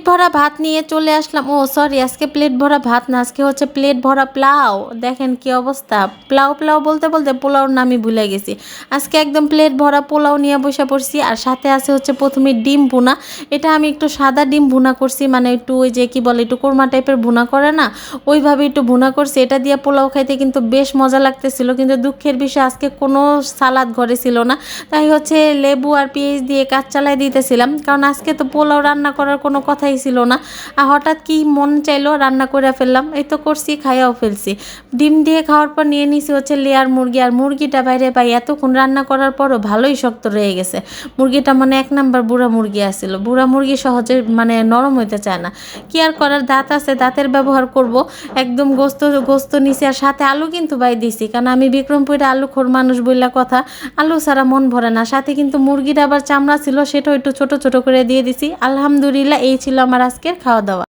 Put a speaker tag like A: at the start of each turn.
A: ভরা ভাত নিয়ে চলে আসলাম। ও সরি, আজকে প্লেট ভরা ভাত না, আজকে হচ্ছে প্লেট ভরা পোলাও। দেখেন কি অবস্থা, পোলাও পোলাও বলতে বলতে পোলাওর নামই ভুলে গেছি। আজকে একদম প্লেট ভরা পোলাও নিয়ে বসে পড়ছি। আর সাথে আছে হচ্ছে প্রথমে ডিম ভুনা। এটা আমি একটু সাদা ডিম ভুনা করছি, মানে একটু ওই যে কি বলে, একটু কোরমা টাইপের ভুনা করে না, ওইভাবে একটু ভুনা করছি। এটা দিয়ে পোলাও খাইতে কিন্তু বেশ মজা লাগতেছিল, কিন্তু দুঃখের বিষয় আজকে কোনো সালাদ ঘরে ছিল না। তাই হচ্ছে লেবু আর পেঁয়াজ দিয়ে কাজ চালাই দিতেছিলাম, কারণ আজকে তো পোলাও রান্না করার কোনো কথাই ছিল না। আর হঠাৎ কি মন চাইলো, রান্না করে ফেললাম। এই তো করছি, খাইয়াও ফেলছি। ডিম দিয়ে খাওয়ার পর নিয়ে নিছি হচ্ছে লেয়ার মুরগি। আর মুরগিটা বাইরে পাই এতক্ষণ রান্না করার পরও ভালোই শক্ত রয়ে গেছে মুরগিটা, মানে এক নাম্বার বুড়া মুরগি আসছিল। বুড়া মুরগি সহজে মানে নরম হইতে চায় না। কি আর করার, দাঁত আছে, দাঁতের ব্যবহার করব। একদম গোস্ত গোস্ত নিছি, আর সাথে আলু কিন্তু বাই দিছি, কারণ আমি বিক্রমপুরে আলু খোর মানুষ বললা কথা, আলু ছাড়া মন ভরে না। সাথে কিন্তু মুরগির আবার চামড়া ছিল, সেটাও একটু ছোট ছোট করে দিয়ে দিছি। আলহামদুলিল্লাহ, এই ছিল আমার আজকের খাওয়া দাওয়া।